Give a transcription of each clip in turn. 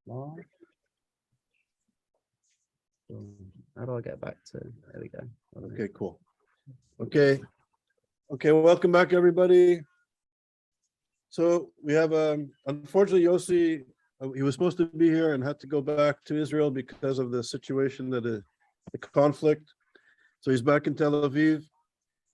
Law. How do I get back to, there we go. Okay, cool. Okay, welcome back, everybody. So we have, unfortunately, Yossi, he was supposed to be here and had to go back to Israel because of the situation that the conflict. So he's back in Tel Aviv.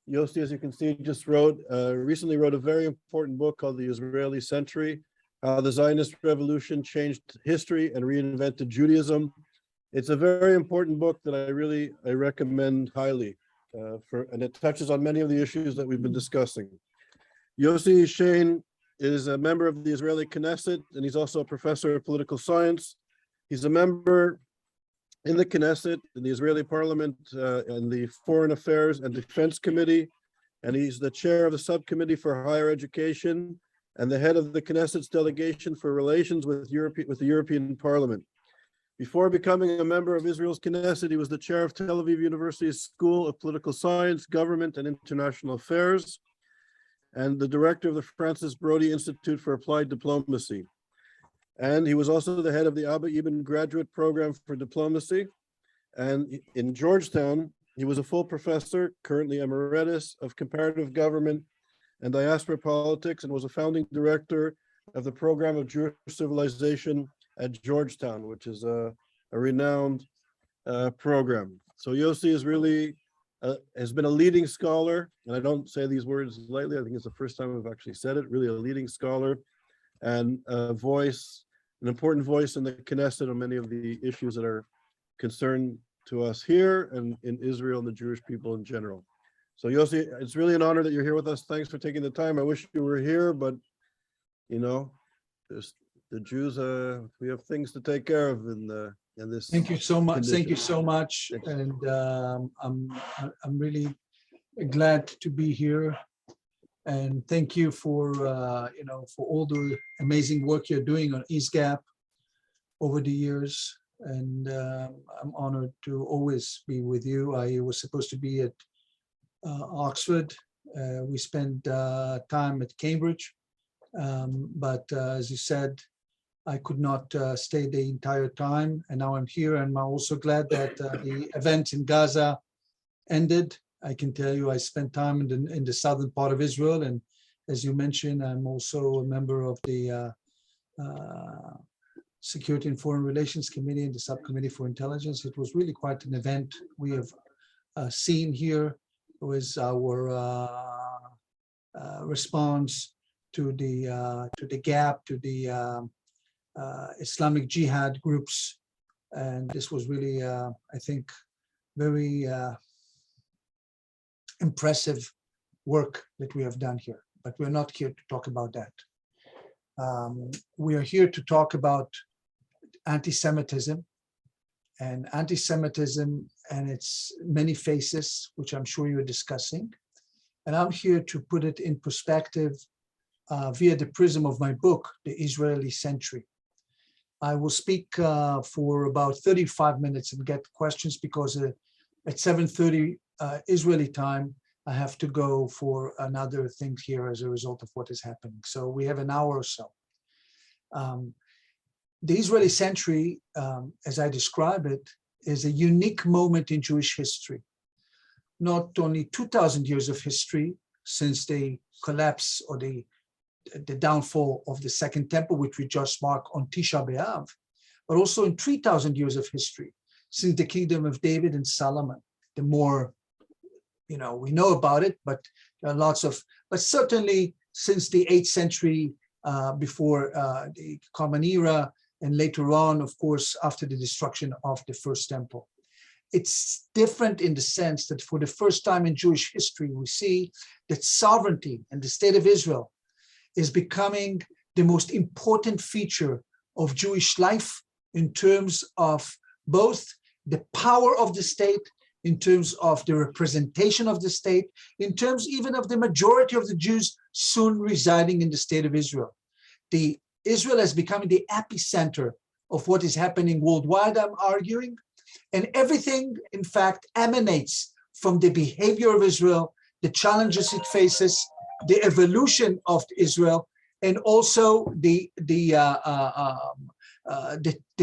Yossi, as you can see, just recently wrote a very important book called The Israeli Century, How the Zionist Revolution Changed History and Reinvented Judaism. It's a very important book that I recommend highly, and it touches on many of the issues that we've been discussing. Yossi Shain is a member of the Israeli Knesset, and he's also a professor of political science. He's a member in the Knesset, in the Israeli Parliament, and the Foreign Affairs and Defense Committee, and he's the chair of the Subcommittee for Higher Education and the head of the Knesset's delegation for relations with the European Parliament. Before becoming a member of Israel's Knesset, he was the chair of Tel Aviv University's School of Political Science, Government, and International Affairs, and the director of the Francis Brody Institute for Applied Diplomacy. And he was also the head of the Abba Eban Graduate Program for Diplomacy. And in Georgetown, he was a full professor, currently emeritus, of comparative government and diaspora politics, and was a founding director of the program of Jewish civilization at Georgetown, which is a renowned program. So Yossi is really, has been a leading scholar, and I don't say these words lightly, I think it's the first time I've actually said it, really a leading scholar and a voice, an important voice in the Knesset on many of the issues that are concerned to us here and in Israel and the Jewish people in general. So Yossi, it's really an honor that you're here with us. Thanks for taking the time. I wish you were here, but you know, there's the Jews, we have things to take care of in this. Thank you so much. condition. Thank you so much. And I'm really glad to be here. And thank you for for all the amazing work you're doing on ISGAP over the years. And I'm honored to always be with you. I was supposed to be at Oxford. We spent time at Cambridge. But as you said, I could not stay the entire time, and now I'm here, and I'm also glad that the event in Gaza ended. I can tell you I spent time in the southern part of Israel, and as you mentioned, I'm also a member of the Security and Foreign Relations Committee and the Subcommittee for Intelligence. It was really quite an event we have seen here. It was our response to the gap, to the Islamic Jihad groups, and this was really, I think, very impressive work that we have done here. But we're not here to talk about that. We are here to talk about anti-Semitism and its many faces, which I'm sure you're discussing. And I'm here to put it in perspective via the prism of my book, The Israeli Century. I will speak for about 35 minutes and get questions because at 7:30 Israeli time, I have to go for another thing here as a result of what is happening. So we have an hour or so. The Israeli Century, as I describe it, is a unique moment in Jewish history. Not only 2,000 years of history since the collapse or the downfall of the Second Temple, which we just mark on Tisha B'Av, but also in 3,000 years of history since the kingdom of David and Solomon. The more, we know about it, but there are but certainly since the 8th century before the Common Era, and later on, of course, after the destruction of the First Temple. It's different in the sense that for the first time in Jewish history, we see that sovereignty and the state of Israel is becoming the most important feature of Jewish life in terms of both the power of the state, in terms of the representation of the state, in terms even of the majority of the Jews soon residing in the state of Israel. Israel has become the epicenter of what is happening worldwide, I'm arguing, and everything, in fact, emanates from the behavior of Israel, the challenges it faces, the evolution of Israel, and also the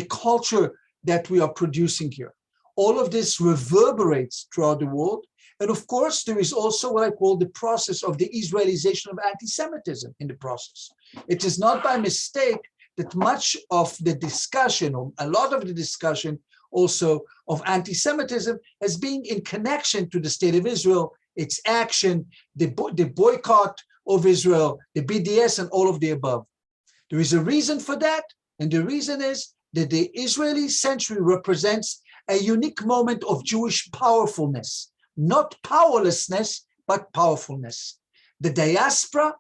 culture that we are producing here. All of this reverberates throughout the world. And of course, there is also what I call the process of the Israelization of anti-Semitism in the process. It is not by mistake that much of the discussion, or a lot of the discussion also of anti-Semitism, has been in connection to the state of Israel, its action, the boycott of Israel, the BDS, and all of the above. There is a reason for that, and the reason is that the Israeli century represents a unique moment of Jewish powerfulness, not powerlessness, but powerfulness. The diaspora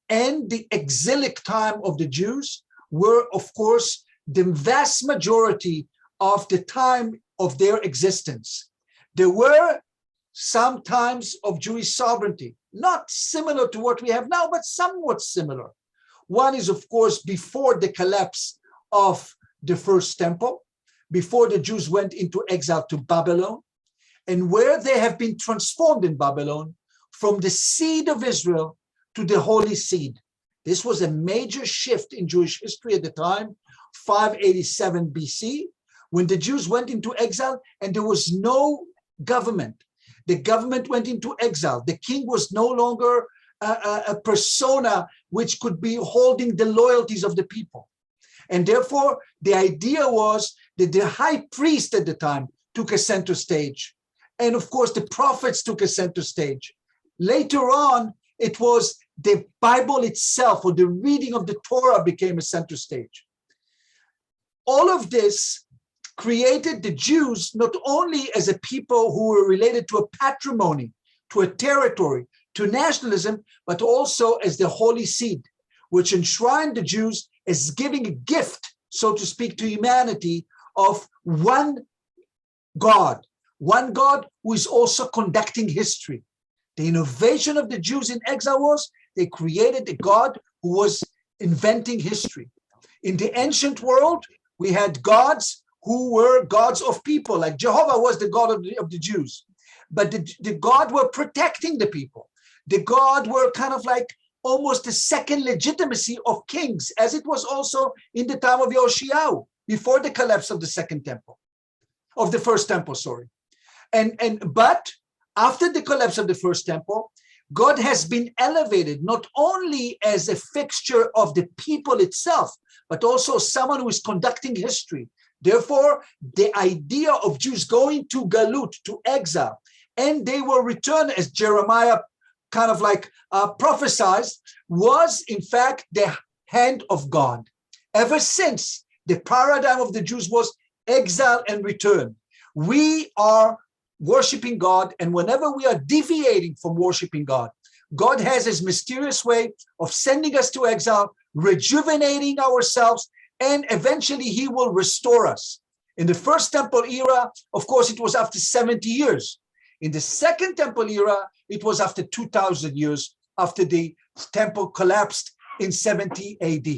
and the exilic time of the Jews were, of course, the vast majority of the time of their existence. There were some times of Jewish sovereignty, not similar to what we have now, but somewhat similar. One is, of course, before the collapse of the first temple, before the Jews went into exile to Babylon, and where they have been transformed in Babylon from the seed of Israel to the holy seed. This was a major shift in Jewish history at the time, 587 BC, when the Jews went into exile and there was no government. The government went into exile. The king was no longer a persona which could be holding the loyalties of the people. And therefore, the idea was that the high priest at the time took a center stage. And of course, the prophets took a center stage. Later on, it was the Bible itself, or the reading of the Torah, became a center stage. All of this created the Jews not only as a people who were related to a patrimony, to a territory, to nationalism, but also as the holy seed, which enshrined the Jews as giving a gift, so to speak, to humanity of one God who is also conducting history. The innovation of the Jews in exile was they created a God who was inventing history. In the ancient world, we had gods who were gods of people, like Jehovah was the God of the Jews. But the God were protecting the people. The God were kind of like almost the second legitimacy of kings, as it was also in the time of Yoshiyahu, before the collapse of the first temple, sorry. But after the collapse of the first temple, God has been elevated not only as a fixture of the people itself, but also someone who is conducting history. Therefore, the idea of Jews going to Galut, to exile, and they will return, as Jeremiah kind of like prophesied, was in fact the hand of God. Ever since, the paradigm of the Jews was exile and return. We are worshiping God, and whenever we are deviating from worshiping God, God has his mysterious way of sending us to exile, rejuvenating ourselves, and eventually he will restore us. In the first temple era, of course, it was after 70 years. In the second temple era, it was after 2,000 years after the temple collapsed in 70 AD.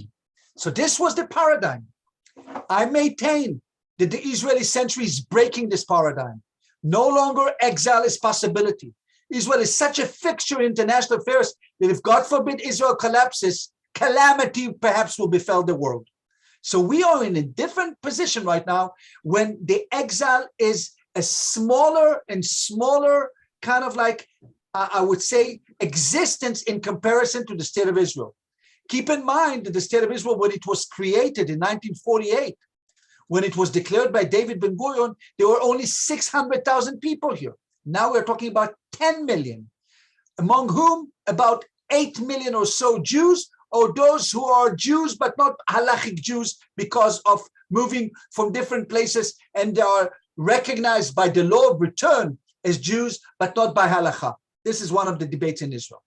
So this was the paradigm. I maintain that the Israeli century is breaking this paradigm. No longer exile is possibility. Israel is such a fixture in international affairs that if God forbid Israel collapses, calamity perhaps will befall the world. So we are in a different position right now when the exile is a smaller and smaller kind of like, I would say, existence in comparison to the state of Israel. Keep in mind that the state of Israel, when it was created in 1948, when it was declared by David Ben-Gurion, there were only 600,000 people here. Now we're talking about 10 million, among whom about 8 million or so Jews, or those who are Jews but not halachic Jews because of moving from different places, and they are recognized by the law of return as Jews but not by halakha. This is one of the debates in Israel.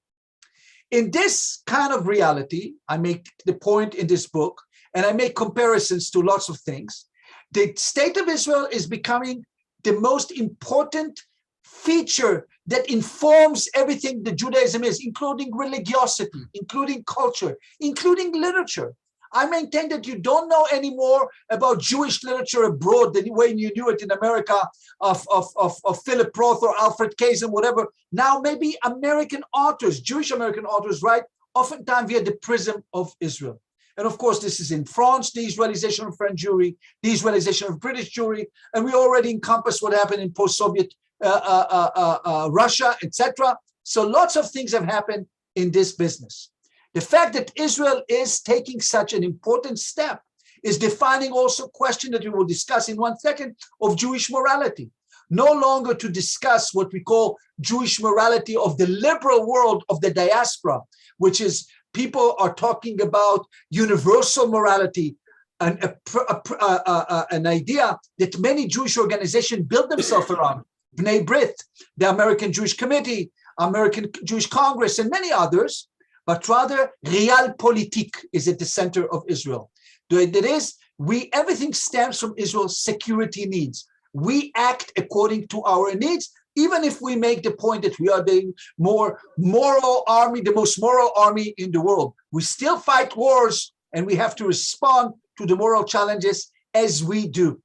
In this kind of reality, I make the point in this book, and I make comparisons to lots of things. The state of Israel is becoming the most important feature that informs everything that Judaism is, including religiosity, including culture, including literature. I maintain that you don't know any more about Jewish literature abroad than when you knew it in America of Philip Roth or Alfred Kazin, whatever. Now maybe American authors, Jewish American authors, write oftentimes via the prism of Israel. And of course, this is in France, the Israelization of French Jewry, the Israelization of British Jewry, and we already encompassed what happened in post-Soviet Russia, etc. So lots of things have happened in this business. The fact that Israel is taking such an important step is defining also a question that we will discuss in 1 second of Jewish morality. No longer to discuss what we call Jewish morality of the liberal world of the diaspora, which is people are talking about universal morality, and an idea that many Jewish organizations build themselves around. Bnei Brit, the American Jewish Committee, American Jewish Congress, and many others, but rather realpolitik is at the center of Israel. That is, everything stems from Israel's security needs. We act according to our needs, even if we make the point that we are the more moral army, the most moral army in the world. We still fight wars, and we have to respond to the moral challenges as we do.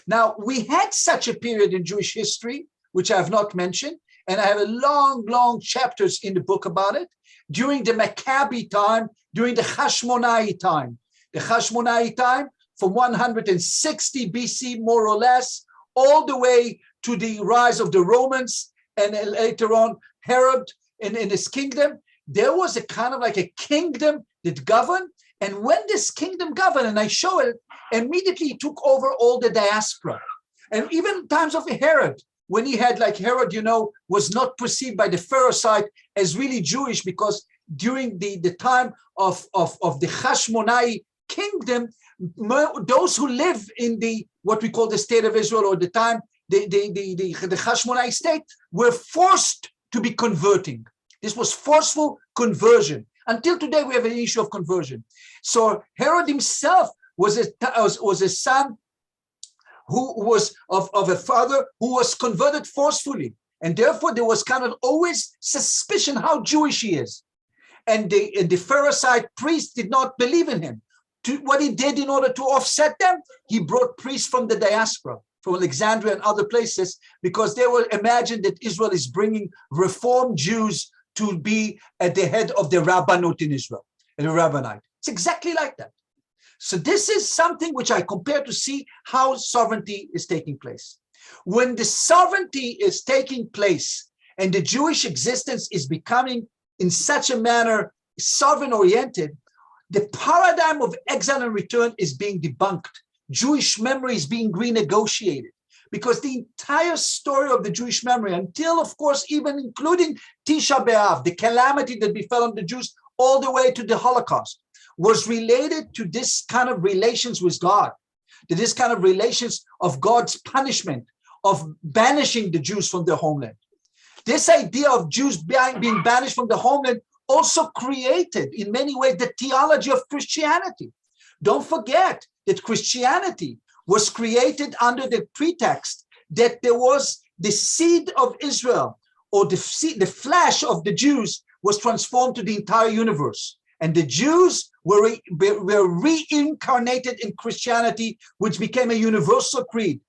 Now, we had such a period in Jewish history, which I have not mentioned, and I have a long chapters in the book about it, during the Maccabi time, during the Hashmonai time. The Hashmonai time from 160 BC, more or less, all the way to the rise of the Romans, and later on Herod in his kingdom. There was a kind of like a kingdom that governed, and when this kingdom governed, and I show it, immediately took over all the diaspora. And even times of Herod, when he had, like Herod, was not perceived by the Pharaoh side as really Jewish, because during the time of the Hashmonai kingdom, those who live in the what we call the state of Israel, or the time the Hashmonai state, were forced to be converting. This was forceful conversion. Until today, we have an issue of conversion. So Herod himself was a son who was of a father who was converted forcefully, and therefore there was kind of always suspicion how Jewish he is. And the Pharisee priest did not believe in him. What he did in order to offset them, he brought priests from the diaspora, from Alexandria and other places, because they were imagined that Israel is bringing Reformed Jews to be at the head of the Rabbanut in Israel, and the Rabbinate. It's exactly like that. So this is something which I compare to see how sovereignty is taking place. When the sovereignty is taking place and the Jewish existence is becoming in such a manner sovereign-oriented, the paradigm of exile and return is being debunked. Jewish memory is being renegotiated, because the entire story of the Jewish memory, until, of course, even including Tisha B'Av, the calamity that befell on the Jews all the way to the Holocaust, was related to this kind of relations with God, to this kind of relations of God's punishment, of banishing the Jews from their homeland. This idea of Jews being banished from the homeland also created, in many ways, the theology of Christianity. Don't forget that Christianity was created under the pretext that there was the seed of Israel, or the flesh of the Jews was transformed to the entire universe. And the Jews were reincarnated in Christianity, which became a universal creed.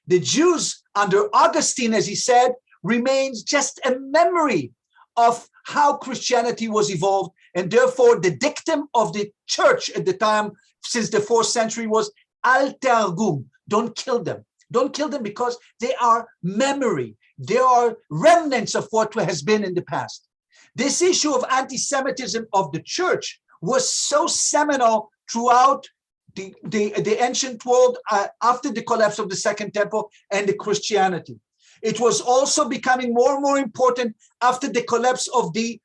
The Jews, under Augustine, as he said, remains just a memory of how Christianity was evolved. And therefore, the dictum of the church at the time, since the 4th century, was al targum, don't kill them. Don't kill them, because they are memory. They are remnants of what has been in the past. This issue of anti-Semitism of the church was so seminal throughout the ancient world after the collapse of the Second Temple and the Christianity. It was also becoming more and more important after the collapse of the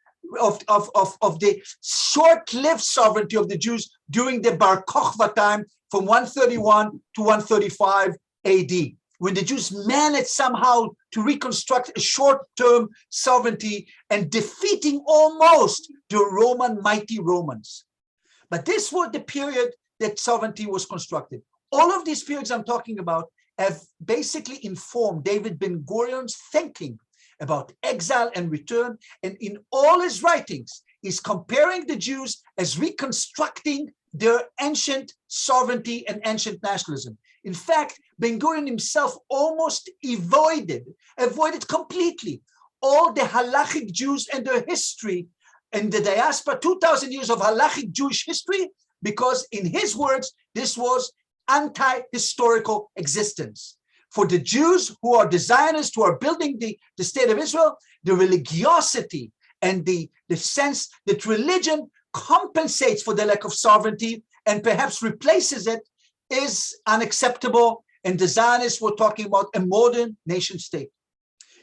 short-lived sovereignty of the Jews during the Bar Kokhba time from 131 to 135 AD, when the Jews managed somehow to reconstruct a short-term sovereignty and defeating almost the mighty Romans. But this was the period that sovereignty was constructed. All of these periods I'm talking about have basically informed David Ben-Gurion's thinking about exile and return, and in all his writings, he's comparing the Jews as reconstructing their ancient sovereignty and ancient nationalism. In fact, Ben-Gurion himself almost avoided completely all the halachic Jews and their history in the diaspora 2,000 years of halachic Jewish history, because in his words, this was anti-historical existence. For the Jews who are the Zionists, who are building the state of Israel, the religiosity and the sense that religion compensates for the lack of sovereignty and perhaps replaces it is unacceptable. And the Zionists were talking about a modern nation state.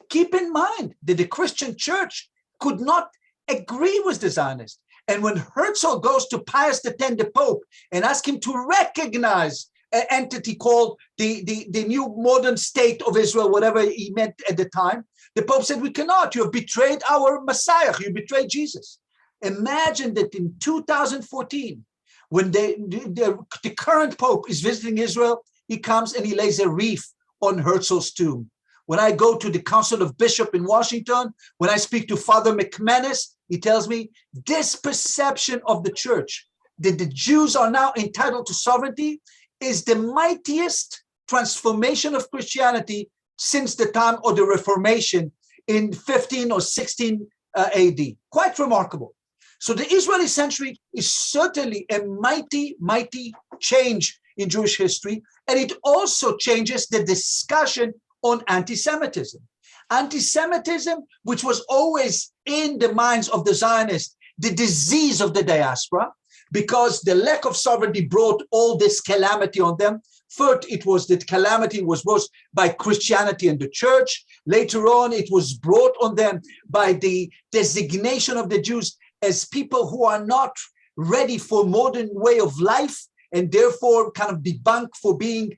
Keep in mind that the Christian church could not agree with the Zionists. And when Herzl goes to Pius X, the Pope, and asks him to recognize an entity called the new modern state of Israel, whatever he meant at the time, the Pope said, we cannot. You have betrayed our Messiah. You betrayed Jesus. Imagine that in 2014, when the current Pope is visiting Israel, he comes and he lays a wreath on Herzl's tomb. When I go to the Council of Bishops in Washington, when I speak to Father McManus, he tells me this perception of the church, that the Jews are now entitled to sovereignty, is the mightiest transformation of Christianity since the time of the Reformation in 15 or 16 AD. Quite remarkable. So the Israeli century is certainly a mighty, mighty change in Jewish history, and it also changes the discussion on anti-Semitism. Anti-Semitism, which was always in the minds of the Zionists, the disease of the diaspora, because the lack of sovereignty brought all this calamity on them. First, it was that calamity was brought by Christianity and the church. Later on, it was brought on them by the designation of the Jews as people who are not ready for modern way of life, and therefore kind of debunked for being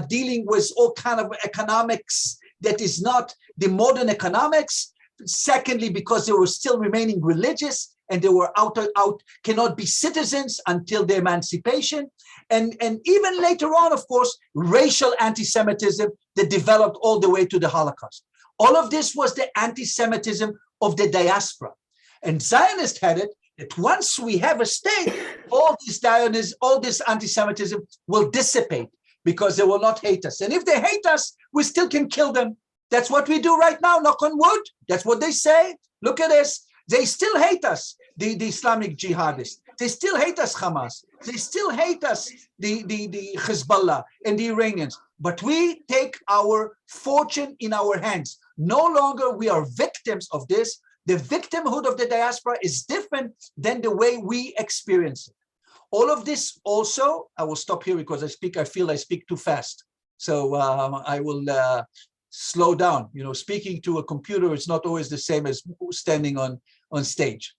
dealing with all kind of economics that is not the modern economics. Secondly, because they were still remaining religious and they were out, cannot be citizens until the emancipation. And even later on, of course, racial anti-Semitism that developed all the way to the Holocaust. All of this was the anti-Semitism of the diaspora. And Zionists had it that once we have a state, all this anti-Semitism will dissipate because they will not hate us. And if they hate us, we still can kill them. That's what we do right now, knock on wood. That's what they say. Look at this. They still hate us, the Islamic jihadists. They still hate us, Hamas. They still hate us, the Hezbollah and the Iranians. But we take our fortune in our hands. No longer we are victims of this. The victimhood of the diaspora is different than the way we experience it. All of this also, I will stop here because I feel I speak too fast. So I will slow down. You know, speaking to a computer is not always the same as standing on stage.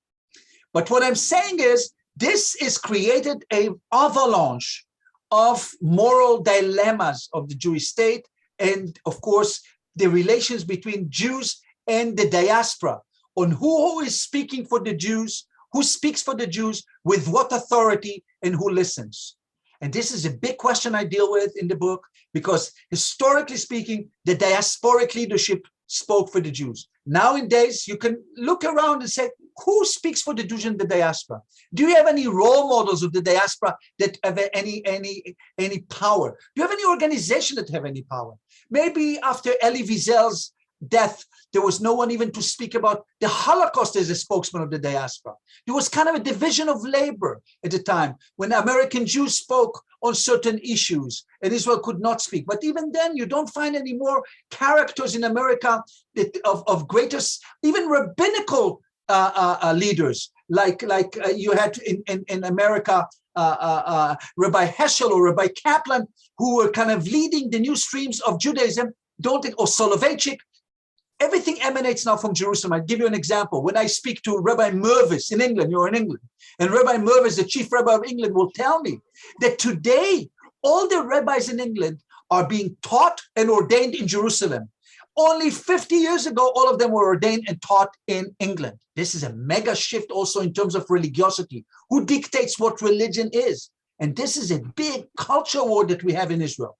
But what I'm saying is, this is created an avalanche of moral dilemmas of the Jewish state, and of course, the relations between Jews and the diaspora, on who is speaking for the Jews, who speaks for the Jews, with what authority, and who listens. And this is a big question I deal with in the book, because historically speaking, the diasporic leadership spoke for the Jews. Nowadays, you can look around and say, who speaks for the Jews in the diaspora? Do you have any role models of the diaspora that have any power? Do you have any organization that have any power? Maybe after Elie Wiesel's death, there was no one even to speak about the Holocaust as a spokesman of the diaspora. There was kind of a division of labor at the time when American Jews spoke on certain issues and Israel could not speak. But even then, you don't find any more characters in America that of greatest, even rabbinical leaders, like you had in America, Rabbi Heschel or Rabbi Kaplan, who were kind of leading the new streams of Judaism, or Soloveitchik. Everything emanates now from Jerusalem. I'll give you an example. When I speak to Rabbi Mervis in England, you're in England, and Rabbi Mervis, the chief rabbi of England, will tell me that today, all the rabbis in England are being taught and ordained in Jerusalem. Only 50 years ago, all of them were ordained and taught in England. This is a mega shift also in terms of religiosity. Who dictates what religion is? And this is a big culture war that we have in Israel.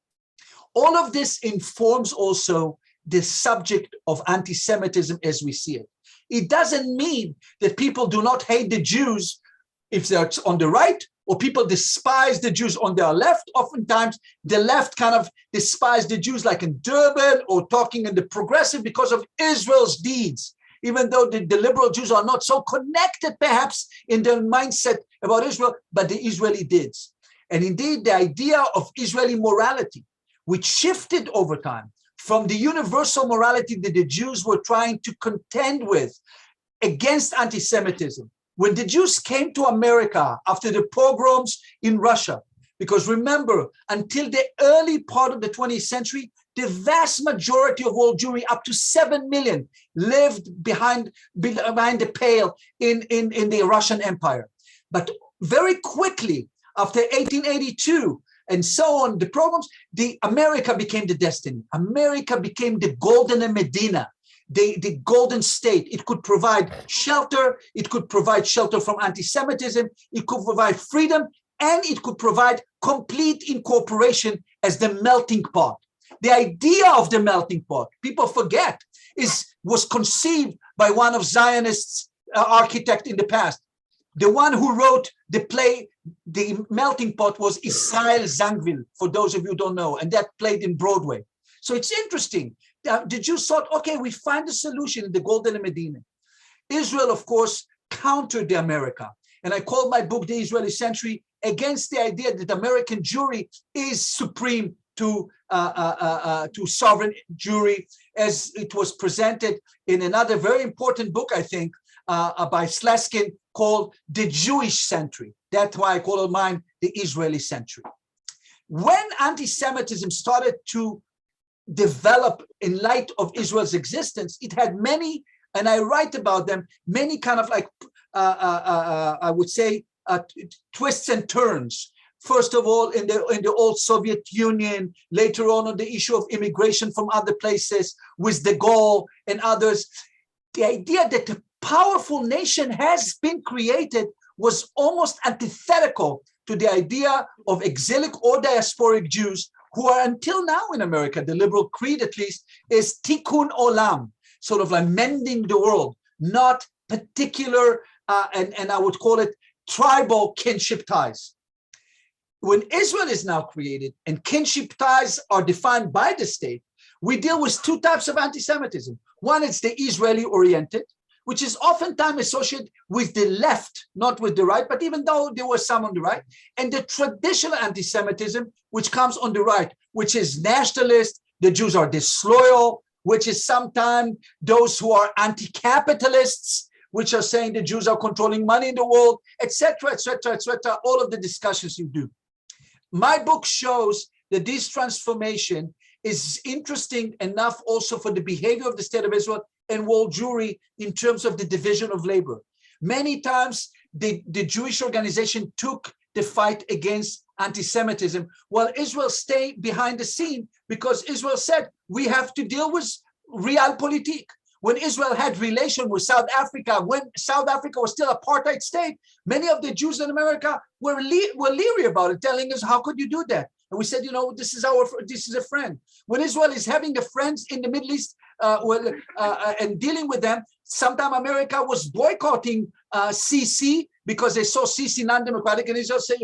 All of this informs also the subject of anti-Semitism as we see it. It doesn't mean that people do not hate the Jews if they're on the right, or people despise the Jews on their left. Oftentimes, the left kind of despise the Jews, like in Durban, or talking in the progressive because of Israel's deeds. even though the liberal Jews are not so connected perhaps in their mindset about Israel, but the Israeli did. And indeed, the idea of Israeli morality, which shifted over time from the universal morality that the Jews were trying to contend with against anti-Semitism. When the Jews came to America after the pogroms in Russia, because remember, until the early part of the 20th century, the vast majority of all Jewry, up to 7 million, lived behind the pale in the Russian Empire. But very quickly, after 1882 and so on, the pogroms, America became the destiny. America became the golden Medina, the golden state. It could provide shelter. It could provide shelter from anti-Semitism. It could provide freedom, and it could provide complete incorporation as the melting pot. The idea of the melting pot, people forget, was conceived by one of Zionists' architects in the past. The one who wrote the play, The Melting Pot, was Israel Zangwill, for those of you who don't know, and that played in Broadway. So it's interesting. The Jews thought, okay, we find a solution in the Golden Medina. Israel, of course, countered the America. And I called my book, The Israeli Century, against the idea that American Jewry is supreme to sovereign Jewry, as it was presented in another very important book, I think, by Sleskin, called The Jewish Century. That's why I call it mine, The Israeli Century. When anti-Semitism started to develop in light of Israel's existence, it had many, and I write about them, many kind of like, I would say, twists and turns. First of all, in the old Soviet Union, later on the issue of immigration from other places with de Gaulle and others. The idea that a powerful nation has been created was almost antithetical to the idea of exilic or diasporic Jews who are until now in America, the liberal creed at least, is tikkun olam, sort of like mending the world, not particular, and I would call it tribal kinship ties. When Israel is now created and kinship ties are defined by the state, we deal with two types of anti-Semitism. One is the Israeli-oriented, which is oftentimes associated with the left, not with the right, but even though there was some on the right, and the traditional anti-Semitism, which comes on the right, which is nationalist, the Jews are disloyal, which is sometimes those who are anti-capitalists, which are saying the Jews are controlling money in the world, etc., etc., etc., all of the discussions you do. My book shows that this transformation is interesting enough also for the behavior of the state of Israel and world Jewry in terms of the division of labor. Many times the Jewish organization took the fight against anti-Semitism while Israel stayed behind the scene because Israel said, we have to deal with realpolitik. When Israel had relation with South Africa, when South Africa was still an apartheid state, many of the Jews in America were leery about it, telling us, how could you do that? And we said, this is a friend. When Israel is having the friends in the Middle East and dealing with them, sometime America was boycotting Sisi because they saw Sisi non-democratic, and Israel said,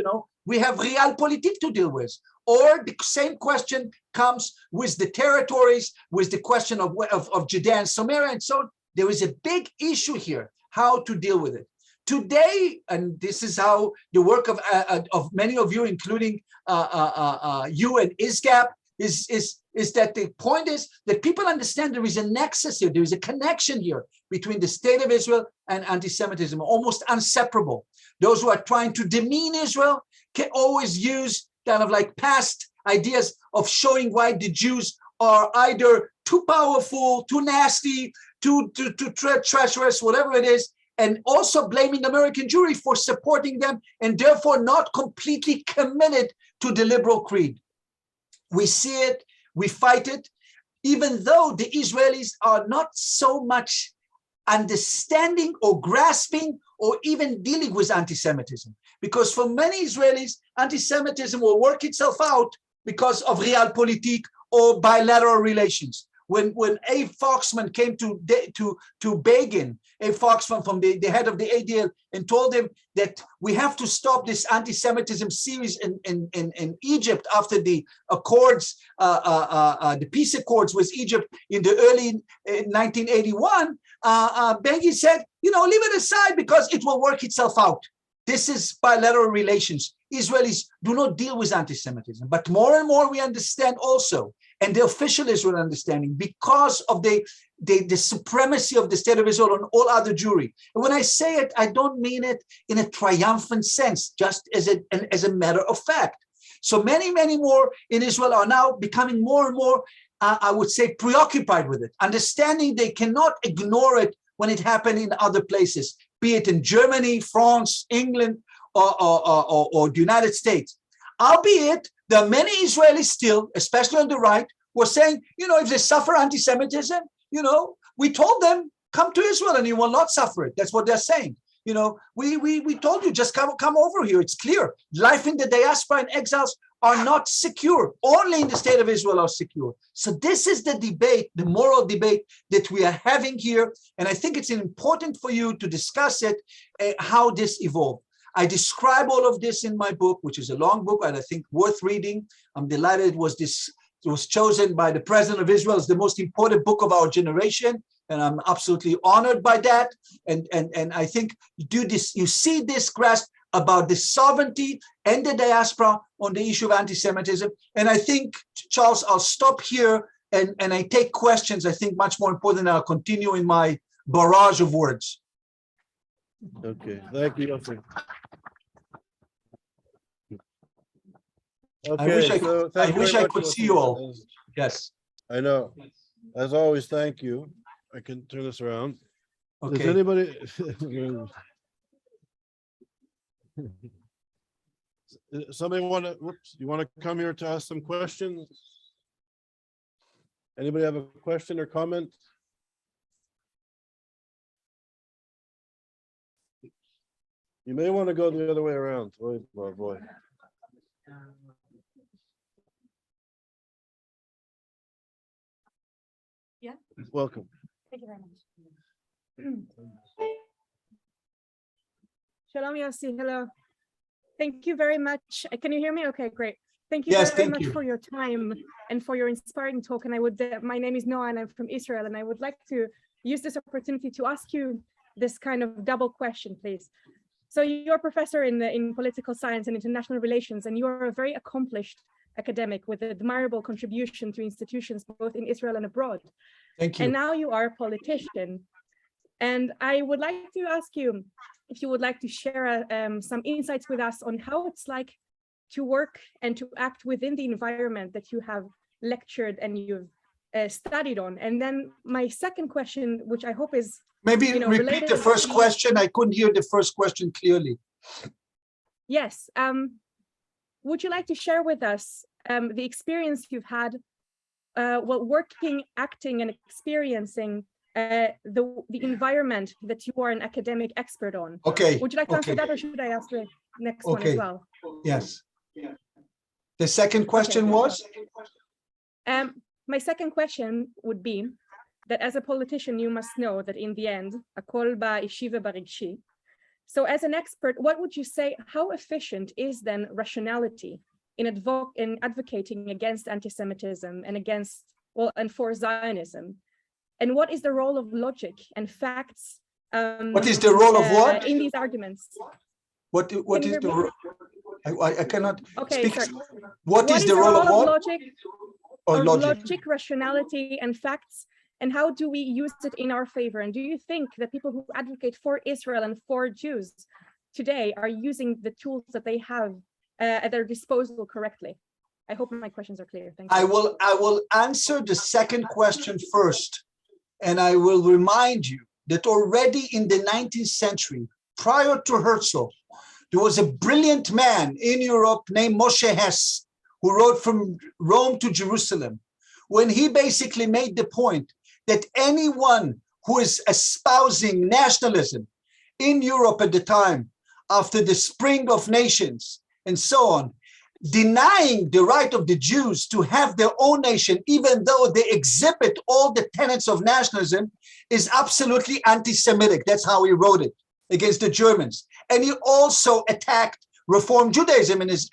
we have realpolitik to deal with. Or the same question comes with the territories, with the question of Judea and Samaria and so on. There is a big issue here, how to deal with it. Today, and this is how the work of many of you, including you and ISGAP, is that the point is that people understand there is a nexus here, there is a connection here between the state of Israel and anti-Semitism, almost inseparable. Those who are trying to demean Israel can always use kind of like past ideas of showing why the Jews are either too powerful, too nasty, too treacherous, whatever it is, and also blaming American Jewry for supporting them and therefore not completely committed to the liberal creed. We see it, we fight it, even though the Israelis are not so much understanding or grasping or even dealing with anti-Semitism. Because for many Israelis, anti-Semitism will work itself out because of realpolitik or bilateral relations. When Abe Foxman came to Begin, Abe Foxman from the head of the ADL, and told him that we have to stop this anti-Semitism series in Egypt after the accords, the peace accords with Egypt in the early 1981, Begin said, leave it aside because it will work itself out. This is bilateral relations. Israelis do not deal with anti-Semitism, but more and more we understand also, and the official Israel understanding, because of the supremacy of the state of Israel on all other Jewry. And when I say it, I don't mean it in a triumphant sense, just as a matter of fact. So many, many more in Israel are now becoming more and more, I would say, preoccupied with it, understanding they cannot ignore it when it happened in other places, be it in Germany, France, England, or the United States. Albeit, there are many Israelis still, especially on the right, who are saying, if they suffer anti-Semitism, we told them, come to Israel and you will not suffer it. That's what they're saying. We told you, just come over here. It's clear. Life in the diaspora and exiles are not secure. Only in the state of Israel are secure. So this is the debate, the moral debate that we are having here. And I think it's important for you to discuss it, how this evolved. I describe all of this in my book, which is a long book and I think worth reading. I'm delighted it was chosen by the president of Israel as the most important book of our generation. And I'm absolutely honored by that. And I think you see this grasp about the sovereignty and the diaspora on the issue of anti-Semitism. And I think, Charles, I'll stop here and I take questions. I think much more important, and I'll continue in my barrage of words. Okay, thank you, Yossi. Okay, I wish I could see you all. Yes. I know. As always, thank you. I can turn this around. Okay. Does anybody? Somebody want to? Whoops! You want to come here to ask some questions? Anybody have a question or comment? You may want to go the other way around. Oh boy. Yeah. Welcome. Thank you very much. Shalom, Yossi. Hello. Thank you very much. Can you hear me? Okay, great. Thank you very much for your time and for your inspiring talk. And my name is Noah and I'm from Israel. And I would like to use this opportunity to ask you this kind of double question, please. So you're a professor in political science and international relations, and you are a very accomplished academic with admirable contribution to institutions both in Israel and abroad. Thank you. And now you are a politician. And I would like to ask you if you would like to share some insights with us on how it's like to work and to act within the environment that you have lectured and you've studied on. And then my second question, which I hope is maybe repeat the first question. I couldn't hear the first question clearly. Yes. Would you like to share with us the experience you've had while working, acting, and experiencing the environment that you are an academic expert on? Okay. Would you like to answer that, or should I ask the next one as well? Yes. The second question was? My second question would be that as a politician, you must know that in the end, akol ba'ishi vebarigshi. So as an expert, what would you say, how efficient is then rationality in advocating against anti-Semitism and and for Zionism? And what is the role of logic and facts? What is the role of what? In these arguments? What is the role? I cannot speak. Sorry. What is the role of what? Logic, or logic, rationality, and facts, and how do we use it in our favor? And do you think that people who advocate for Israel and for Jews today are using the tools that they have at their disposal correctly? I hope my questions are clear. Thank you. I will answer the second question first, and I will remind you that already in the 19th century, prior to Herzl, there was a brilliant man in Europe named Moshe Hess, who wrote from Rome to Jerusalem, when he basically made the point that anyone who is espousing nationalism in Europe at the time, after the spring of nations and so on, denying the right of the Jews to have their own nation, even though they exhibit all the tenets of nationalism, is absolutely anti-Semitic. That's how he wrote it against the Germans. And he also attacked Reform Judaism in his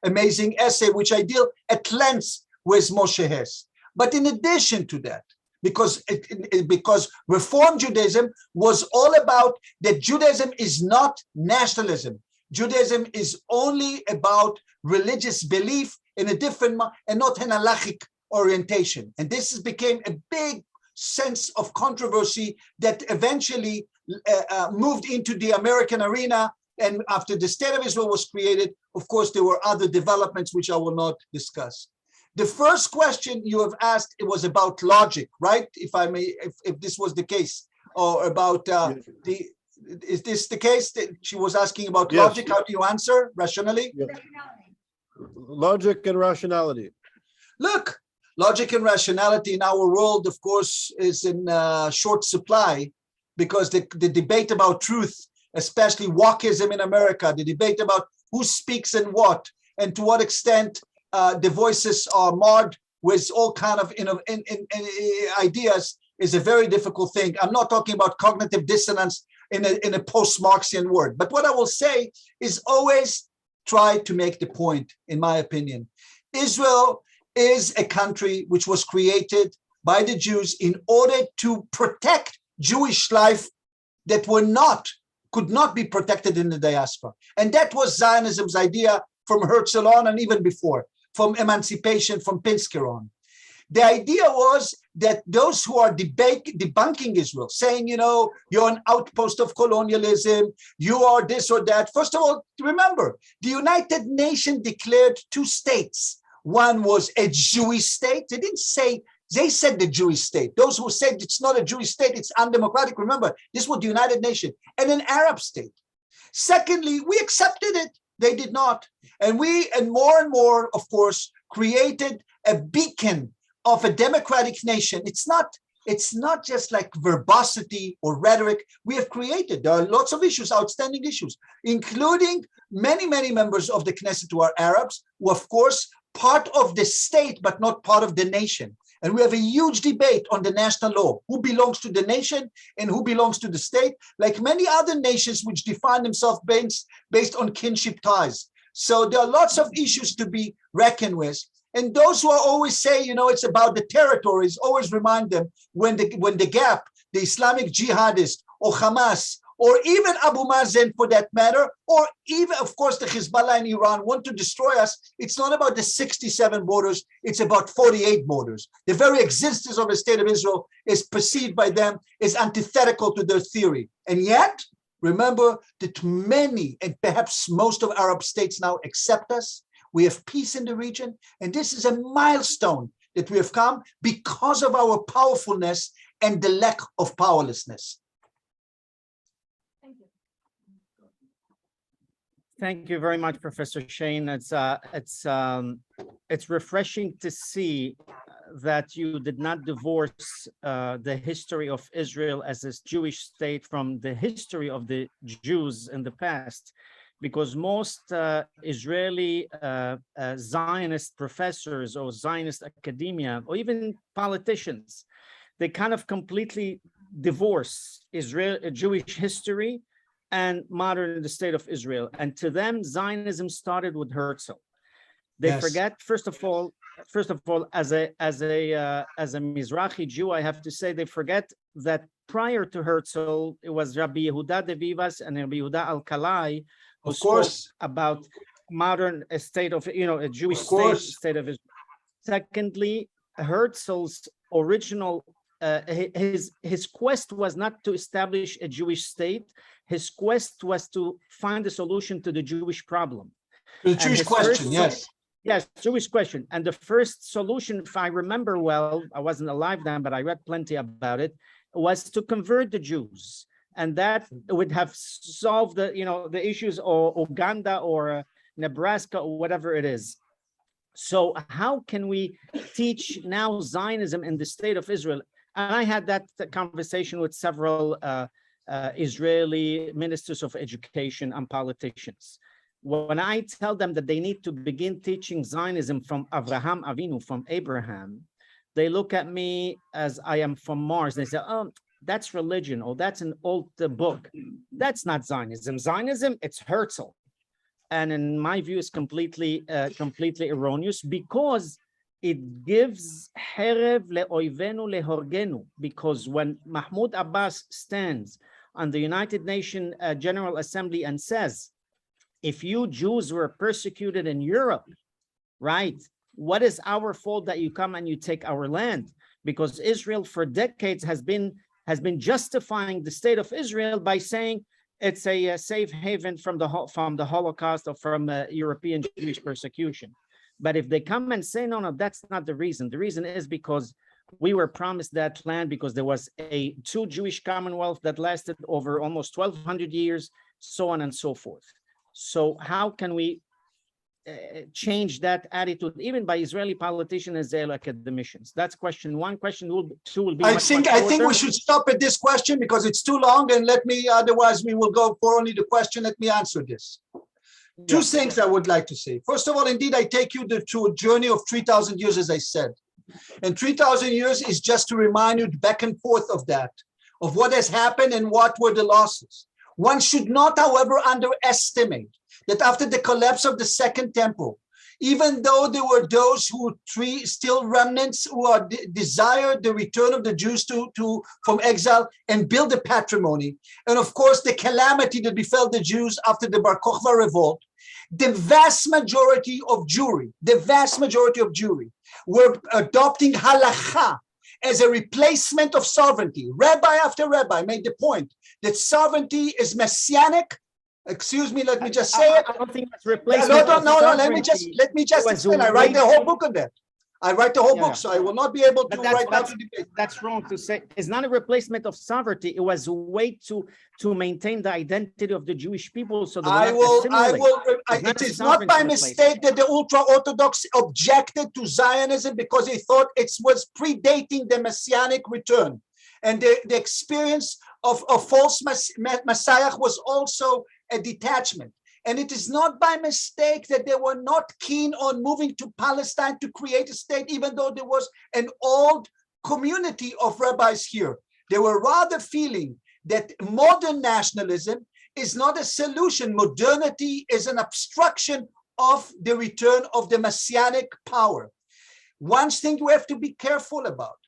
amazing essay, which I deal at length with Moshe Hess. But in addition to that, because Reform Judaism was all about that Judaism is not nationalism. Judaism is only about religious belief in a different and not an halachic orientation. And this became a big sense of controversy that eventually moved into the American arena. And after the State of Israel was created, of course, there were other developments which I will not discuss. The first question you have asked, it was about logic, right? If I may, if this was the case, or about is this the case that she was asking about? Yes. Logic? How do you answer rationally? Yes. Logic and rationality. Look, logic and rationality in our world, of course, is in short supply, because the debate about truth, especially wokeism in America, the debate about who speaks and what, and to what extent the voices are marred with all kind of ideas, is a very difficult thing. I'm not talking about cognitive dissonance in a post-Marxian word. But what I will say is always try to make the point, in my opinion. Israel is a country which was created by the Jews in order to protect Jewish life that could not be protected in the diaspora. And that was Zionism's idea from Herzl on, and even before, from emancipation, from Pinsker on. The idea was that those who are debunking Israel, saying, you're an outpost of colonialism, you are this or that. First of all, remember, the United Nations declared two states. One was a Jewish state. They said the Jewish state. Those who said it's not a Jewish state, it's undemocratic. Remember, this was the United Nations, and an Arab state. Secondly, we accepted it. They did not. And more, of course, created a beacon of a democratic nation. It's not just like verbosity or rhetoric. We have created, there are lots of issues, outstanding issues, including many, many members of the Knesset who are Arabs, who of course part of the state, but not part of the nation. And we have a huge debate on the national law, who belongs to the nation and who belongs to the state, like many other nations which define themselves based on kinship ties. So there are lots of issues to be reckoned with. And those who are always say, it's about the territories, always remind them when the ISGAP, the Islamic jihadist, or Hamas, or even Abu Mazen for that matter, or even, of course, the Hezbollah in Iran want to destroy us, it's not about the 67 borders, it's about 48 borders. The very existence of the State of Israel is perceived by them as antithetical to their theory. And yet, remember that many, and perhaps most of Arab states now accept us. We have peace in the region, and this is a milestone that we have come because of our powerfulness and the lack of powerlessness. Thank you. Thank you very much, Professor Shain. It's refreshing to see that you did not divorce the history of Israel as this Jewish state from the history of the Jews in the past. Because most Israeli Zionist professors or Zionist academia, or even politicians, they kind of completely divorce Jewish history and modern the state of Israel. And to them, Zionism started with Herzl. They forget, first of all, as a Mizrahi Jew, I have to say they forget that prior to Herzl, it was Rabbi Yehuda de Vivas and Rabbi Yehuda Alkalai, of course, about modern state of, a Jewish state of Israel. Secondly, Herzl's original, his quest was not to establish a Jewish state. His quest was to find a solution to the Jewish problem. The Jewish question, yes. Yes, Jewish question. And the first solution, if I remember well, I wasn't alive then, but I read plenty about it, was to convert the Jews. And that would have solved the issues, or Uganda or Nebraska or whatever it is. So how can we teach now Zionism in the state of Israel? And I had that conversation with several Israeli ministers of education and politicians. When I tell them that they need to begin teaching Zionism from Avraham Avinu, from Abraham, they look at me as I am from Mars. They say, oh, that's religion, or that's an old book. That's not Zionism. Zionism, it's Herzl. And in my view, is completely erroneous, because it gives Herev le'oivenu lehorgenu, because when Mahmoud Abbas stands on the United Nations General Assembly and says, if you Jews were persecuted in Europe, right, what is our fault that you come and you take our land? Because Israel for decades has been justifying the state of Israel by saying it's a safe haven from the Holocaust or from European Jewish persecution. But if they come and say, no, that's not the reason. The reason is because we were promised that land, because there was a two Jewish commonwealth that lasted over almost 1,200 years, so on and so forth. So how can we change that attitude, even by Israeli politicians and Israeli academicians? That's question one. Question two will be. I think we should stop at this question because it's too long, and otherwise we will go for only the question. Let me answer this. Two things I would like to say. First of all, indeed, I take you to a journey of 3,000 years, as I said. And 3,000 years is just to remind you back and forth of that, of what has happened and what were the losses. One should not, however, underestimate that after the collapse of the Second Temple, even though there were those who still remnants who desired the return of the Jews from exile and build a patrimony, and of course the calamity that befell the Jews after the Bar Kokhba revolt, the vast majority of Jewry were adopting halakha as a replacement of sovereignty. Rabbi after rabbi made the point that sovereignty is messianic. Excuse me, let me just say it. I don't think that's replacement. No, let me just explain. I write the whole book on that. I write the whole book, so I will not be able to write now to debate. That's wrong to say. It's not a replacement of sovereignty. It was a way to maintain the identity of the Jewish people. So it is not by mistake that the ultra-Orthodox objected to Zionism, because they thought it was predating the Messianic return. And the experience of a false Messiah was also a detachment. And it is not by mistake that they were not keen on moving to Palestine to create a state, even though there was an old community of rabbis here. They were rather feeling that modern nationalism is not a solution. Modernity is an obstruction of the return of the messianic power. One thing we have to be careful about.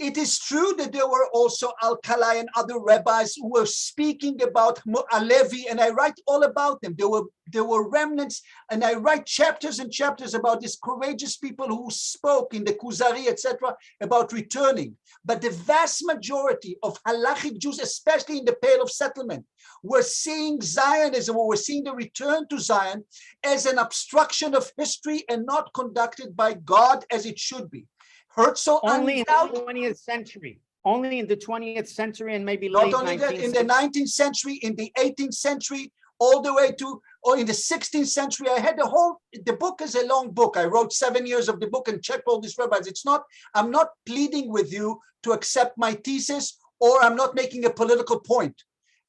It is true that there were also Al-Kalai and other rabbis who were speaking about Alevi, and I write all about them. There were remnants, and I write chapters and chapters about these courageous people who spoke in the Kuzari, etc., about returning. But the vast majority of halachic Jews, especially in the Pale of Settlement, were seeing Zionism, or were seeing the return to Zion as an obstruction of history and not conducted by God as it should be. Herzl only in the 20th century. Only in the 20th century and maybe late 19th century. Not only that, in the 19th century, in the 18th century, all the way to, or in the 16th century, I had the book is a long book. I wrote 7 years of the book and checked all these rabbis. I'm not pleading with you to accept my thesis, or I'm not making a political point.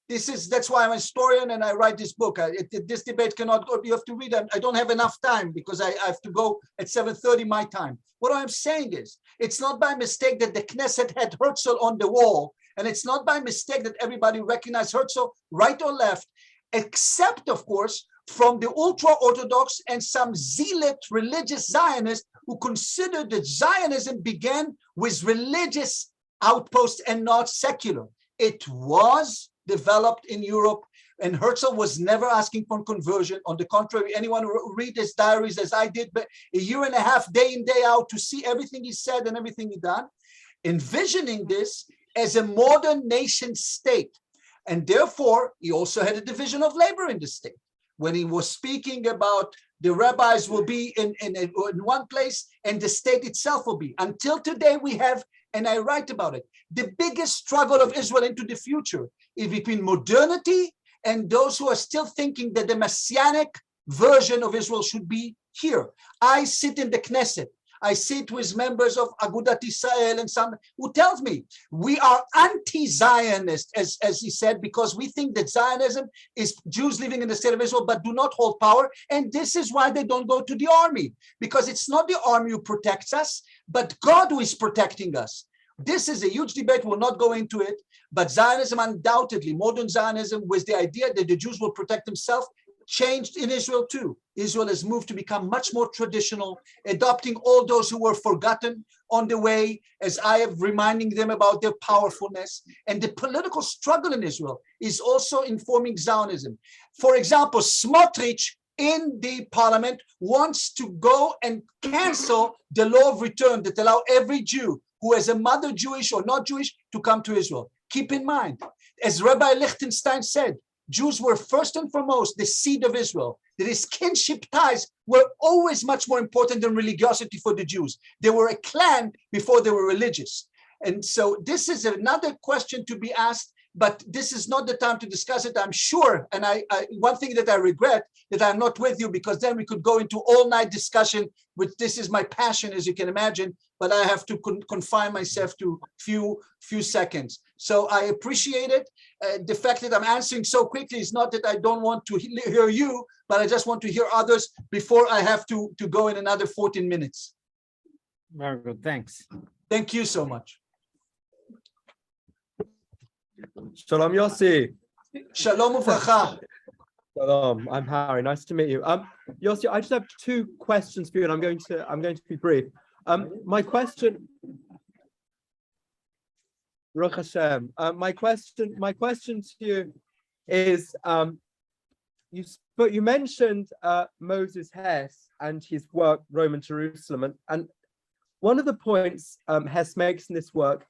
That's why I'm a historian and I write this book. This debate cannot go, you have to read it. I don't have enough time because I have to go at 7:30 my time. What I'm saying is, it's not by mistake that the Knesset had Herzl on the wall, and it's not by mistake that everybody recognized Herzl, right or left, except, of course, from the ultra-Orthodox and some zealot religious Zionists who considered that Zionism began with religious outposts and not secular. It was developed in Europe, and Herzl was never asking for conversion. On the contrary, anyone who read his diaries as I did, but a year and a half, day in, day out, to see everything he said and everything he done, envisioning this as a modern nation state. And therefore, he also had a division of labor in the state. When he was speaking about the rabbis will be in one place and the state itself will be. Until today, we have, and I write about it, the biggest struggle of Israel into the future is between modernity and those who are still thinking that the messianic version of Israel should be here. I sit in the Knesset. I sit with members of Agudat Israel and some who tells me we are anti-Zionist, as he said, because we think that Zionism is Jews living in the state of Israel but do not hold power. And this is why they don't go to the army, because it's not the army who protects us, but God who is protecting us. This is a huge debate. We'll not go into it, but Zionism, undoubtedly, modern Zionism, with the idea that the Jews will protect themselves, changed in Israel too. Israel has moved to become much more traditional, adopting all those who were forgotten on the way, as I have reminding them about their powerfulness. And the political struggle in Israel is also informing Zionism. For example, Smotrich in the parliament wants to go and cancel the law of return that allow every Jew who has a mother Jewish or not Jewish to come to Israel. Keep in mind, as Rabbi Lichtenstein said, Jews were first and foremost the seed of Israel. That his kinship ties were always much more important than religiosity for the Jews. They were a clan before they were religious. And so this is another question to be asked, but this is not the time to discuss it, I'm sure. And one thing that I regret that I'm not with you, because then we could go into all-night discussion, which this is my passion, as you can imagine, but I have to confine myself to few seconds. So I appreciate it. The fact that I'm answering so quickly is not that I don't want to hear you, but I just want to hear others before I have to go in another 14 minutes. Very good, thanks. Thank you so much. Shalom Yossi. Shalom uvracha. Shalom. I'm Harry. Nice to meet you. Yossi, I just have two questions for you, and I'm going to be brief. My question, Baruch Hashem. My question to you is, you mentioned Moses Hess and his work Rome and Jerusalem, and one of the points Hess makes in this work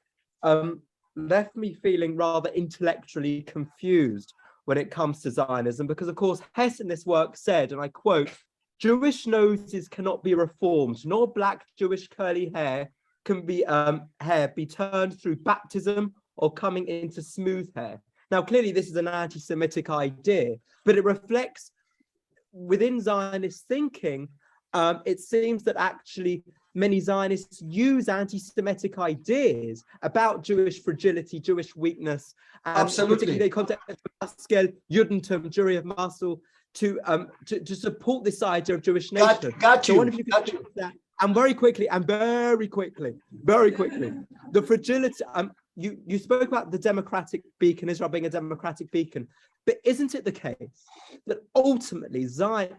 left me feeling rather intellectually confused when it comes to Zionism, because of course Hess in this work said, and I quote, "Jewish noses cannot be reformed, nor black Jewish curly hair can be turned through baptism or coming into smooth hair." Now, clearly this is an anti-Semitic idea, but it reflects within Zionist thinking, it seems that actually many Zionists use anti-Semitic ideas about Jewish fragility, Jewish weakness, and absolutely they contact Pascal, Judentum, Jewry of Muscle, to support this idea of Jewish nation. Got you. So I wonder if you could do that. And very quickly, the fragility. You spoke about the democratic beacon, Israel being a democratic beacon, but isn't it the case that ultimately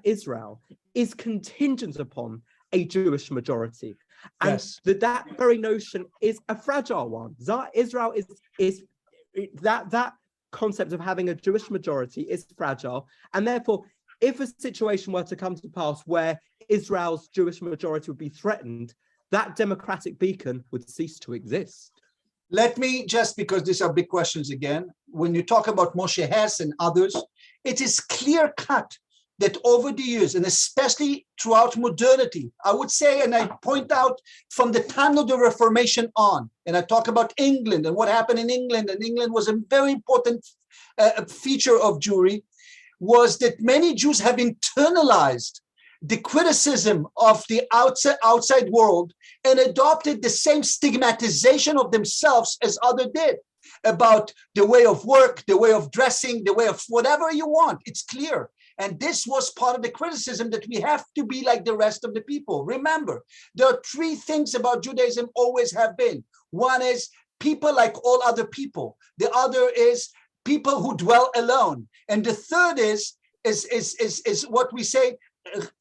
Israel is contingent upon a Jewish majority, and yes, that very notion is a fragile one? Israel is that concept of having a Jewish majority is fragile, and therefore, if a situation were to come to pass where Israel's Jewish majority would be threatened, that democratic beacon would cease to exist. Let me just, because these are big questions again, when you talk about Moshe Hess and others, it is clear cut that over the years, and especially throughout modernity, I would say, and I point out from the time of the Reformation on, and I talk about England and what happened in England, and England was a very important feature of Jewry, was that many Jews have internalized the criticism of the outside world and adopted the same stigmatization of themselves as others did about the way of work, the way of dressing, the way of whatever you want. It's clear. And this was part of the criticism that we have to be like the rest of the people. Remember, there are three things about Judaism always have been. One is people like all other people. The other is people who dwell alone. And the third is what we say,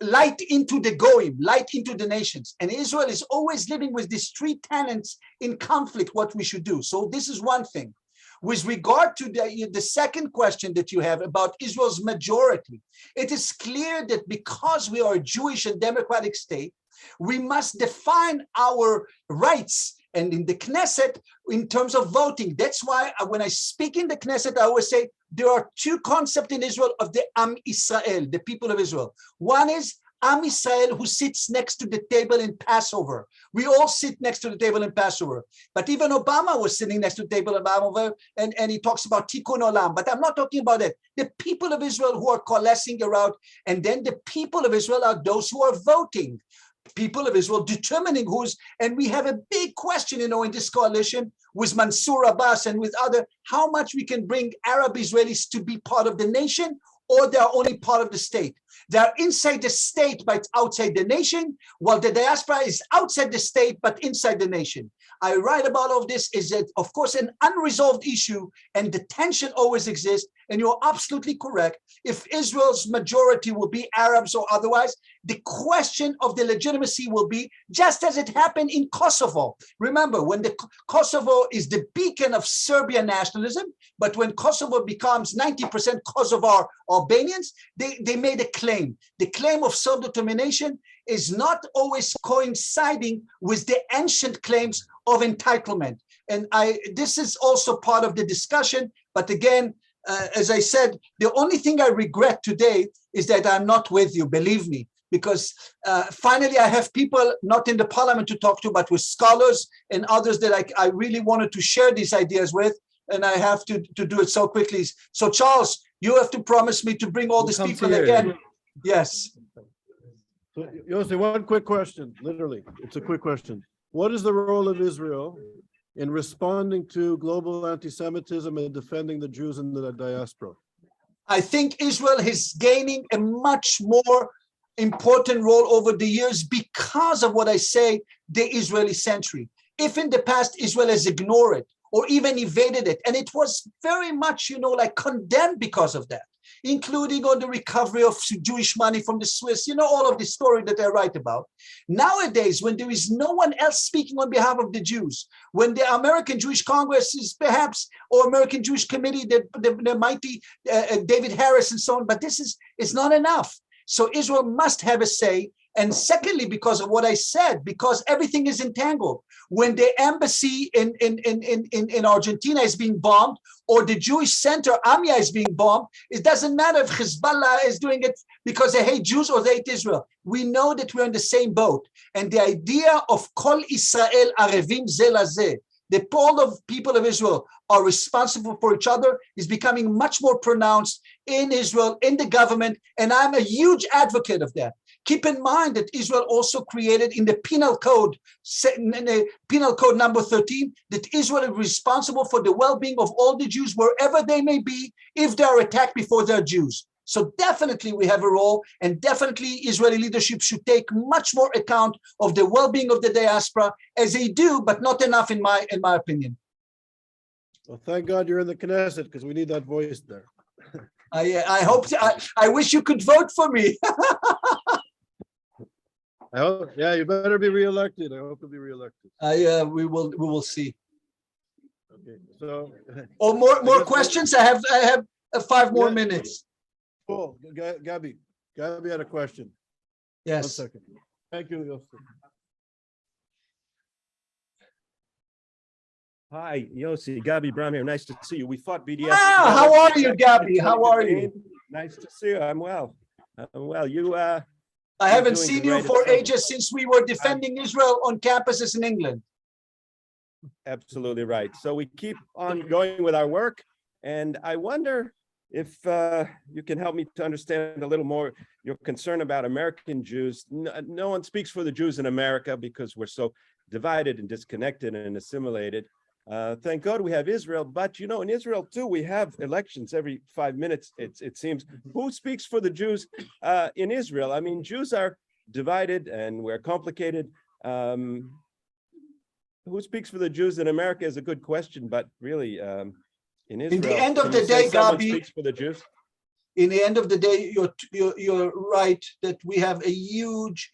light into the goyim, light into the nations. And Israel is always living with these three tenets in conflict, what we should do. So this is one thing. With regard to the second question that you have about Israel's majority, it is clear that because we are a Jewish and democratic state, we must define our rights and in the Knesset in terms of voting. That's why when I speak in the Knesset, I always say there are two concepts in Israel of the Am Israel, the people of Israel. One is Am Israel, who sits next to the table in Passover. We all sit next to the table in Passover. But even Obama was sitting next to the table in Passover, and he talks about Tikkun Olam. But I'm not talking about that. The people of Israel who are coalescing around, and then the people of Israel are those who are voting. people of Israel determining who's, and we have a big question, in this coalition with Mansour Abbas and with other, how much we can bring Arab Israelis to be part of the nation, or they are only part of the state. They are inside the state, but outside the nation, while the diaspora is outside the state, but inside the nation. I write about all of this is that, of course, an unresolved issue, and the tension always exists. And you're absolutely correct. If Israel's majority will be Arabs or otherwise, the question of the legitimacy will be just as it happened in Kosovo. Remember, when the Kosovo is the beacon of Serbian nationalism, but when Kosovo becomes 90% Kosovar Albanians, they made a claim. The claim of self-determination is not always coinciding with the ancient claims of entitlement. And this is also part of the discussion. But again, as I said, the only thing I regret today is that I'm not with you, believe me, because finally I have people not in the parliament to talk to, but with scholars and others that I really wanted to share these ideas with, and I have to do it so quickly. So Charles, you have to promise me to bring all these people again. Yes. So, Yossi, one quick question, literally, it's a quick question. What is the role of Israel in responding to global anti-Semitism and defending the Jews in the diaspora? I think Israel is gaining a much more important role over the years because of what I say, the Israeli century. If in the past Israel has ignored it or even evaded it, and it was very much, like condemned because of that, including on the recovery of Jewish money from the Swiss, all of the story that I write about. Nowadays, when there is no one else speaking on behalf of the Jews, when the American Jewish Congress is perhaps, or American Jewish Committee, the mighty David Harris and so on, but this is not enough. So Israel must have a say. And secondly, because of what I said, because everything is entangled. When the embassy in Argentina is being bombed, or the Jewish center, Amia, is being bombed, it doesn't matter if Hezbollah is doing it because they hate Jews or they hate Israel. We know that we're in the same boat. And the idea of Kol Israel Arevim Ze Lazeh, the all of people of Israel are responsible for each other, is becoming much more pronounced in Israel, in the government, and I'm a huge advocate of that. Keep in mind that Israel also created in the penal code number 13, that Israel is responsible for the well-being of all the Jews wherever they may be if they are attacked before they're Jews. So definitely we have a role, and definitely Israeli leadership should take much more account of the well-being of the diaspora, as they do, but not enough in my opinion. Well, thank God you're in the Knesset, because we need that voice there. I hope, I wish you could vote for me. I hope, yeah, you better be reelected. I hope you'll be reelected. We will see. Okay, so. Or more questions? I have 5 more minutes. Cool. Gabby had a question. Yes. 1 second. Thank you, Yossi. Hi, Yossi, Gabi Bram here. Nice to see you. We fought BDS. Ah, how are you, Gabi? How are you? Nice to see you. I'm well. You I haven't seen you for ages, since we were defending Israel on campuses in England. Absolutely right. So we keep on going with our work, and I wonder if you can help me to understand a little more your concern about American Jews. No one speaks for the Jews in America because we're so divided and disconnected and assimilated. Thank God we have Israel, but in Israel too, we have elections every 5 minutes, it seems. Who speaks for the Jews in Israel? I mean, Jews are divided and we're complicated. Who speaks for the Jews in America is a good question, but really in Israel, in the end of the day, Gabi, speaks for the Jews? In the end of the day, you're right that we have a huge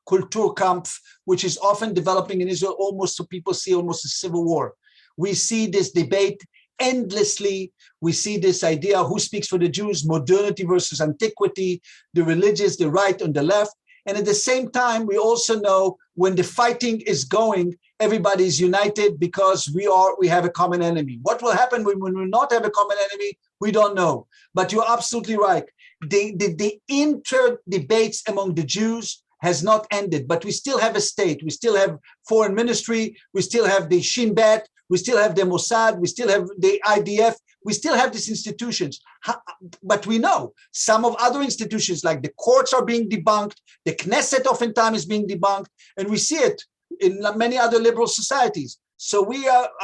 Kulturkampf, which is often developing in Israel, almost so people see almost a civil war. We see this debate endlessly. We see this idea, who speaks for the Jews, modernity versus antiquity, the religious, the right and the left. And at the same time, we also know when the fighting is going, everybody is united because we have a common enemy. What will happen when we not have a common enemy? We don't know. But you're absolutely right. The inter-debates among the Jews has not ended, but we still have a state. We still have foreign ministry. We still have the Shin Bet. We still have the Mossad. We still have the IDF. We still have these institutions. But we know some of other institutions, like the courts, are being debunked. The Knesset oftentimes is being debunked. And we see it in many other liberal societies. So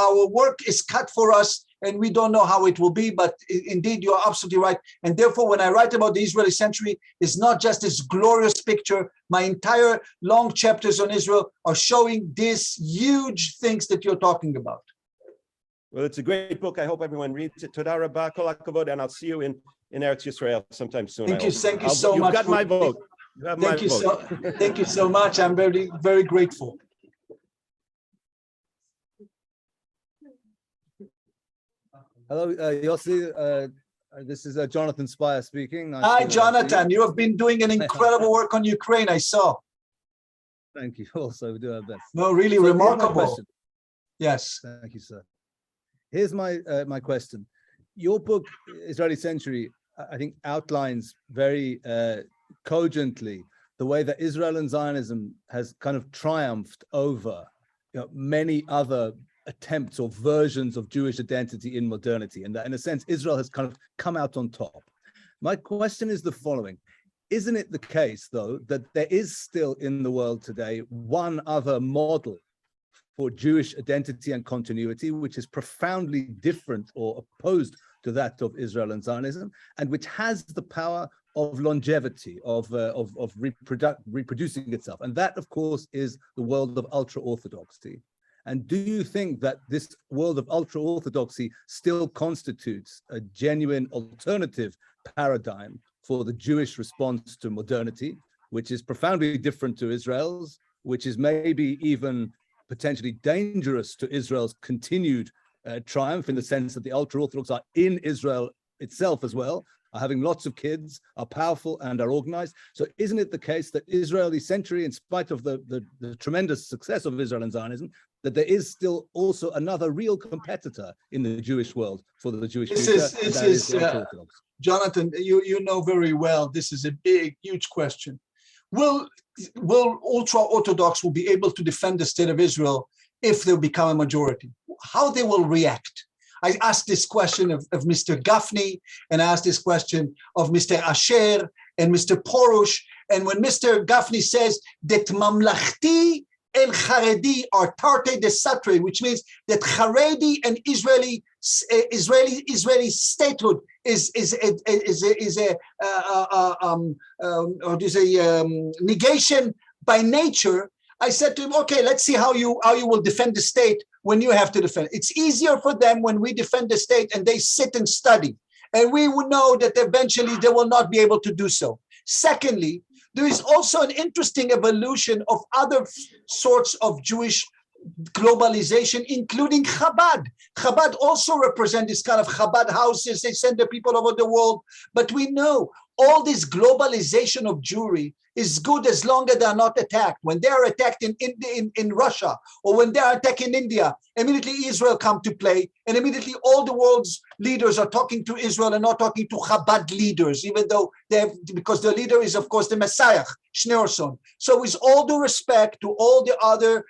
our work is cut for us, and we don't know how it will be, but indeed, you're absolutely right. And therefore, when I write about the Israeli century, it's not just this glorious picture. My entire long chapters on Israel are showing these huge things that you're talking about. Well, it's a great book. I hope everyone reads it. Toda rabah, kol hakavod, and I'll see you in Eretz Yisrael sometime soon. Thank you so much. You've got my vote. You have my vote. Thank you so much. I'm very, very grateful. Hello, Yossi. This is Jonathan Spire speaking. Nice Hi, to Jonathan. You have been doing an incredible work on Ukraine, I saw. Thank you. Also, we do our best. No, really So here's my remarkable. question. Yes. Thank you, sir. Here's my question. Your book, Israeli Century, I think outlines very cogently the way that Israel and Zionism has kind of triumphed over many other attempts or versions of Jewish identity in modernity, and that in a sense Israel has kind of come out on top. My question is the following: isn't it the case, though, that there is still in the world today one other model for Jewish identity and continuity, which is profoundly different or opposed to that of Israel and Zionism, and which has the power of longevity, of reproducing itself? And that, of course, is the world of ultra-Orthodoxy. And do you think that this world of ultra-Orthodoxy still constitutes a genuine alternative paradigm for the Jewish response to modernity, which is profoundly different to Israel's, which is maybe even potentially dangerous to Israel's continued triumph, in the sense that the ultra-Orthodox are in Israel itself as well, are having lots of kids, are powerful and are organized? So isn't it the case that Israeli century, in spite of the tremendous success of Israel and Zionism, that there is still also another real competitor in the Jewish world for the Jewish future? Jonathan, you know very well, this is a big, huge question. Will ultra-Orthodox will be able to defend the state of Israel if they become a majority? How they will react? I asked this question of Mr. Gafni, and I asked this question of Mr. Asher and Mr. Porush. And when Mr. Gafni says that mamlachti and Haredi are tarte de satre, which means that Haredi and Israeli statehood is a negation by nature. I said to him, okay, let's see how you will defend the state when you have to defend. It's easier for them when we defend the state and they sit and study. And we would know that eventually they will not be able to do so. Secondly, there is also an interesting evolution of other sorts of Jewish globalization, including Chabad. Chabad also represent this kind of Chabad houses. They send the people over the world. But we know all this globalization of Jewry is good as long as they are not attacked. When they are attacked in Russia, or when they are attacked in India, immediately Israel come to play, and immediately all the world's leaders are talking to Israel and not talking to Chabad leaders, even though because the leader is, of course, the Messiah, Schneerson. So with all due respect to all the other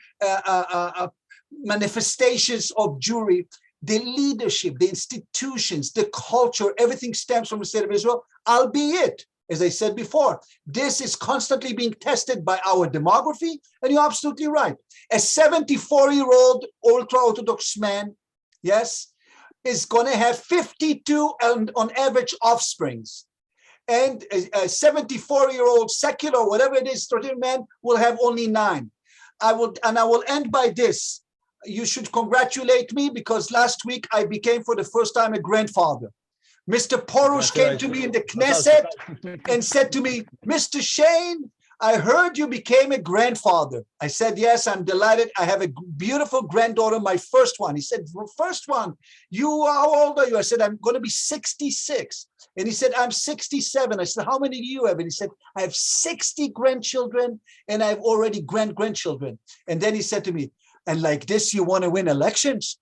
manifestations of Jewry, the leadership, the institutions, the culture, everything stems from the state of Israel, albeit, as I said before, this is constantly being tested by our demography, and you're absolutely right. A 74-year-old ultra-Orthodox man, yes, is going to have 52 on average offsprings. And a 74-year-old secular, whatever it is, 13 man will have only 9. I will end by this. You should congratulate me, because last week I became for the first time a grandfather. Mr. Porush came to me in the Knesset and said to me, Mr. Shain, I heard you became a grandfather. I said, yes, I'm delighted. I have a beautiful granddaughter, my first one. He said, well, first one, how old are you? I said, I'm going to be 66. And he said, I'm 67. I said, how many do you have? And he said, I have 60 grandchildren, and I have already grandchildren. And then he said to me, and like this, you want to win elections?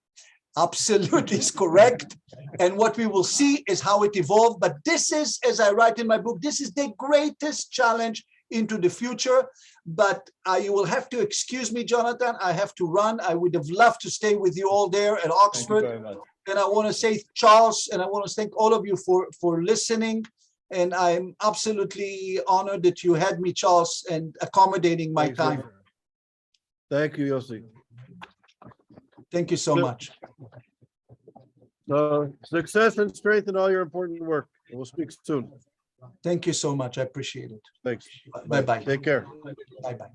Absolutely is correct. And what we will see is how it evolved. But this is, as I write in my book, this is the greatest challenge into the future. But you will have to excuse me, Jonathan. I have to run. I would have loved to stay with you all there at Oxford. And I want to say, Charles, and I want to thank all of you for listening. And I'm absolutely honored that you had me, Charles, and accommodating my Thanks, time. Yossi. Thank you, Yossi. Thank you so Good. much. Success and strength in all your important work. We'll speak soon. Thank you so much. I appreciate it. Thanks. Bye-bye. Take care. Bye-bye.